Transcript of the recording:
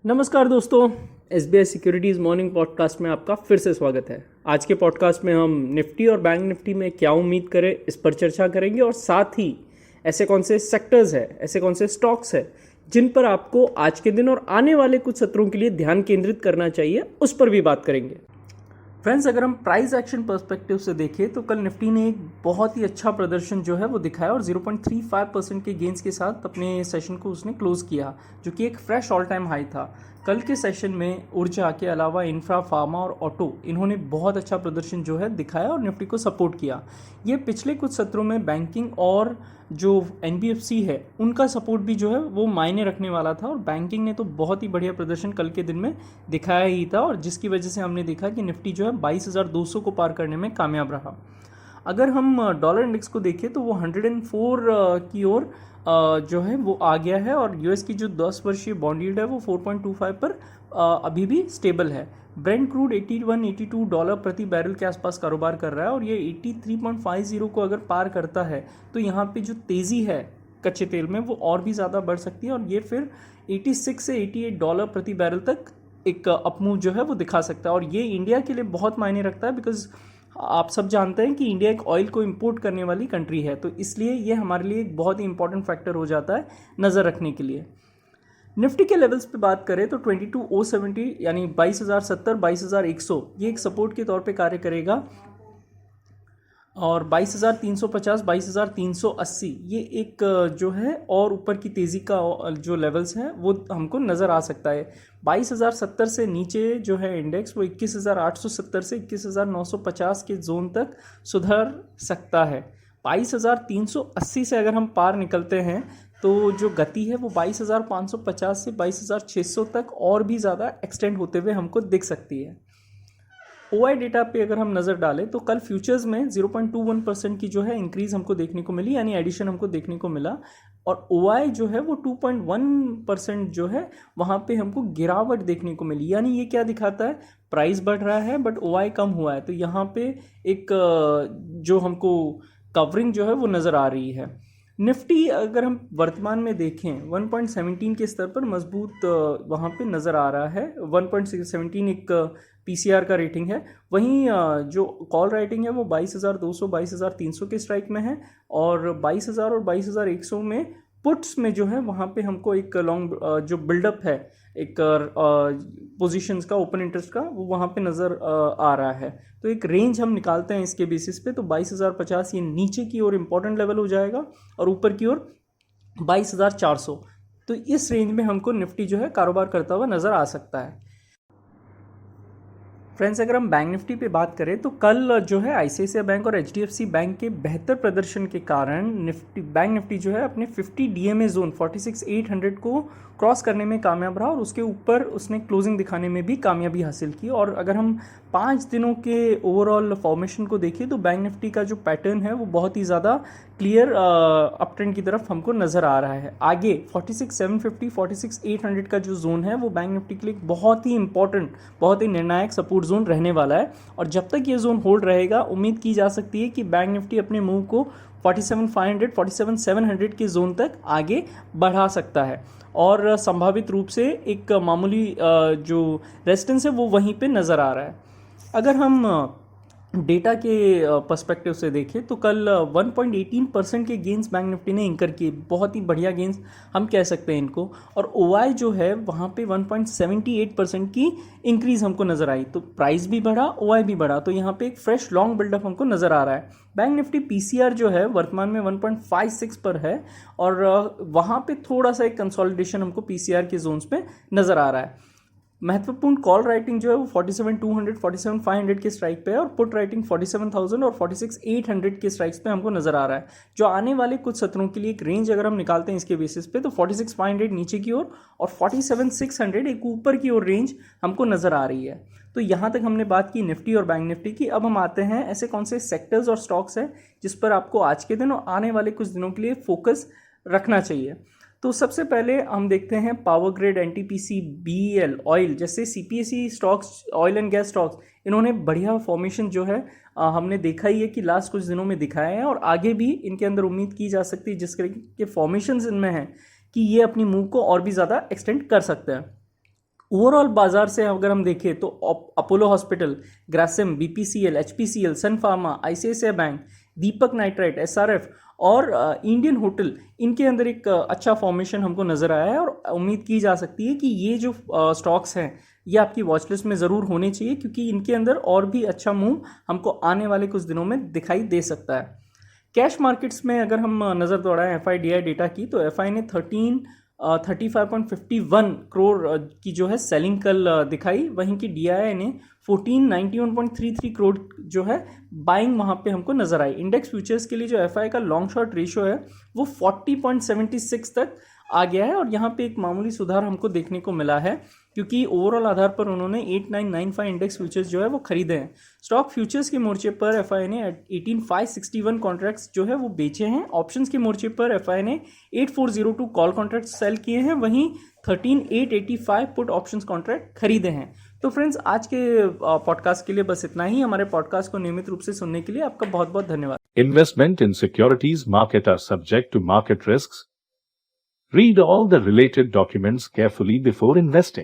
नमस्कार दोस्तों, SBI securities morning podcast में आपका फिर से स्वागत है। आज के पॉडकास्ट में हम निफ्टी और बैंक निफ्टी में क्या उम्मीद करें इस पर चर्चा करेंगे और साथ ही ऐसे कौन से सेक्टर्स हैं, ऐसे कौन से स्टॉक्स हैं जिन पर आपको आज के दिन और आने वाले कुछ सत्रों के लिए ध्यान केंद्रित करना चाहिए, उस पर भी बात करेंगे। फ्रेंड्स, अगर हम प्राइस एक्शन पर्सपेक्टिव से देखें तो कल निफ्टी ने एक बहुत ही अच्छा प्रदर्शन जो है वो दिखाया और 0.35% के गेंस के साथ अपने सेशन को उसने क्लोज किया, जो कि एक फ्रेश ऑल टाइम हाई था। कल के सेशन में ऊर्जा के अलावा इंफ्रा, फार्मा और ऑटो, इन्होंने बहुत अच्छा प्रदर्शन जो है दिखाया और निफ्टी को सपोर्ट किया। ये पिछले कुछ सत्रों में बैंकिंग और जो एनबीएफसी है उनका सपोर्ट भी जो है वो मायने रखने वाला था, और बैंकिंग ने तो बहुत ही बढ़िया प्रदर्शन कल के दिन में दिखाया ही था, और जिसकी वजह से हमने देखा कि निफ्टी जो है 22,200 को पार करने में कामयाब रहा। अगर हम डॉलर इंडेक्स को देखें तो वो 104 की ओर जो है वो आ गया है, और यूएस की जो 10 वर्षीय बॉन्ड यील्ड है वो 4.25 पर अभी भी स्टेबल है। ब्रेंट क्रूड 81-82 डॉलर प्रति बैरल के आसपास कारोबार कर रहा है, और ये 83.50 को अगर पार करता है तो यहाँ पे जो तेज़ी है कच्चे तेल में वो और भी ज़्यादा बढ़ सकती है, और ये फिर 86 से 88 डॉलर प्रति बैरल तक एक अपमूव जो है वो दिखा सकता है। और ये इंडिया के लिए बहुत मायने रखता है, बिकॉज आप सब जानते हैं कि इंडिया एक ऑयल को इंपोर्ट करने वाली कंट्री है, तो इसलिए ये हमारे लिए एक बहुत ही इंपॉर्टेंट फैक्टर हो जाता है नज़र रखने के लिए। निफ्टी के लेवल्स पे बात करें तो 22,070 यानी 22,070, 22,100 ये एक सपोर्ट के तौर पे कार्य करेगा, और 22,350, 22,380 ये एक जो है और ऊपर की तेज़ी का जो लेवल्स हैं वो हमको नज़र आ सकता है। 22,070 से नीचे जो है इंडेक्स वो 21,870 से 21,950 के जोन तक सुधर सकता है। 22,380 से अगर हम पार निकलते हैं तो जो गति है वो 22,550 से 22,600 तक और भी ज़्यादा एक्सटेंड होते हुए हमको दिख सकती है। ओआई डेटा पे अगर हम नज़र डालें तो कल फ्यूचर्स में 0.21% की जो है इंक्रीज़ हमको देखने को मिली, यानी एडिशन हमको देखने को मिला, और ओआई जो है वो 2.1% जो है वहाँ पे हमको गिरावट देखने को मिली। यानी ये क्या दिखाता है, प्राइस बढ़ रहा है बट ओआई कम हुआ है, तो यहाँ पे एक जो हमको कवरिंग जो है वो नज़र आ रही है। निफ्टी अगर हम वर्तमान में देखें 1.17 के स्तर पर मजबूत वहाँ पे नज़र आ रहा है। 1.17 एक पीसीआर का रेटिंग है, वहीं जो कॉल राइटिंग है वो 22,200, 22,300 के स्ट्राइक में है, और 22,000 और 22,100 में पुट्स में जो है वहाँ पे हमको एक लॉन्ग जो बिल्डअप है एक पोजीशंस का, ओपन इंटरेस्ट का, वो वहाँ पे नज़र आ रहा है। तो एक रेंज हम निकालते हैं इसके बेसिस पे, तो 22,050 ये नीचे की ओर इंपॉर्टेंट लेवल हो जाएगा, और ऊपर की ओर 22,400। तो इस रेंज में हमको निफ्टी जो है कारोबार करता हुआ नज़र आ सकता है। फ्रेंड्स, अगर हम बैंक निफ्टी पे बात करें तो कल जो है आईसीआईसीआई बैंक और एचडीएफसी बैंक के बेहतर प्रदर्शन के कारण बैंक निफ्टी जो है अपने 50 डीएमए जोन 46,800 को क्रॉस करने में कामयाब रहा, और उसके ऊपर उसने क्लोजिंग दिखाने में भी कामयाबी हासिल की। और अगर हम 5 दिनों के ओवरऑल फॉर्मेशन को देखें तो बैंक निफ्टी का जो पैटर्न है वो बहुत ही ज़्यादा क्लियर अप ट्रेंड की तरफ हमको नज़र आ रहा है। आगे 46,750, 46,800 का जो जोन है वो बैंक निफ्टी के लिए बहुत ही इंपॉर्टेंट, बहुत ही निर्णायक सपोर्ट जोन रहने वाला है, और जब तक ये जोन होल्ड रहेगा उम्मीद की जा सकती है कि बैंक निफ्टी अपने मूव को 47,500, 47,700 के जोन तक आगे बढ़ा सकता है, और संभावित रूप से एक मामूली जो रेजिस्टेंस है वो वहीं पे नज़र आ रहा है। अगर हम डेटा के पर्सपेक्टिव से देखें तो कल 1.18% के गेंस बैंक निफ्टी ने इंकर किए, बहुत ही बढ़िया गेंस हम कह सकते हैं इनको, और ओआई जो है वहाँ पे 1.78% की इंक्रीज़ हमको नज़र आई, तो प्राइस भी बढ़ा, ओआई भी बढ़ा, तो यहाँ पे एक फ्रेश लॉन्ग बिल्डअप हमको नज़र आ रहा है। बैंक निफ्टी पीसीआर जो है वर्तमान में 1.56 पर है, और वहाँ पे थोड़ा सा एक कंसोलिडेशन हमको पीसीआर के जोन्स पे नज़र आ रहा है। महत्वपूर्ण कॉल राइटिंग जो है वो 47,200, 47,500 के स्ट्राइक पे है, और पुट राइटिंग 47,000 और 46,800 के स्ट्राइक्स पे हमको नज़र आ रहा है, जो आने वाले कुछ सत्रों के लिए एक रेंज अगर हम निकालते हैं इसके बेसिस पे तो 46,500 नीचे की ओर और 47,600 एक ऊपर की ओर रेंज हमको नज़र आ रही है। तो यहाँ तक हमने बात की निफ्टी और बैंक निफ्टी की। अब हम आते हैं ऐसे कौन से सेक्टर्स और स्टॉक्स हैं जिस पर आपको आज के दिन और आने वाले कुछ दिनों के लिए फोकस रखना चाहिए। तो सबसे पहले हम देखते हैं power grid, NTPC, BEL, oil जैसे CPSE stocks, oil and gas stocks, इन्होंने बढ़िया फॉर्मेशन जो है हमने देखा ही है कि लास्ट कुछ दिनों में दिखाए हैं, और आगे भी इनके अंदर उम्मीद की जा सकती है जिस तरीके के फॉर्मेशन इनमें हैं कि ये अपनी मूव को और भी ज़्यादा एक्सटेंड कर सकते हैं। ओवरऑल बाजार से अगर हम देखें तो Apollo hospital, Grasim, BPCL, HPCL, Sun Pharma, ICICI bank, Deepak Nitrite, SRF और इंडियन होटल, इनके अंदर एक अच्छा फॉर्मेशन हमको नज़र आया है और उम्मीद की जा सकती है कि ये जो स्टॉक्स हैं ये आपकी वॉच लिस्ट में ज़रूर होने चाहिए, क्योंकि इनके अंदर और भी अच्छा मूव हमको आने वाले कुछ दिनों में दिखाई दे सकता है। कैश मार्केट्स में अगर हम नज़र दौड़ाएं FIDI डेटा की, तो FI ने 35.51 करोड़ की जो है सेलिंग कल दिखाई, वहीं की DII ने 1491.33 करोड़ जो है बाइंग वहाँ पे हमको नज़र आई। इंडेक्स फ्यूचर्स के लिए जो FI का लॉन्ग शॉर्ट रेशियो है वो 40.76 तक आ गया है और यहाँ पे एक मामूली सुधार हमको देखने को मिला है, क्योंकि ओवरऑल आधार पर उन्होंने 8995 इंडेक्स फ्यूचर्स जो है वो खरीदे हैं। स्टॉक फ्यूचर्स के मोर्चे पर FI ने 18561 कॉन्ट्रैक्ट्स जो है वो बेचे हैं। ऑप्शंस के मोर्चे पर FI ने 8402 कॉल कॉन्ट्रैक्ट सेल किए हैं, वहीं 13885 पुट ऑप्शंस कॉन्ट्रैक्ट खरीदे हैं। तो फ्रेंड्स, आज के पॉडकास्ट के लिए बस इतना ही। हमारे पॉडकास्ट को नियमित रूप से सुनने के लिए आपका बहुत बहुत धन्यवाद। Investment in securities market are subject to market risks. Read all the related documents carefully before investing.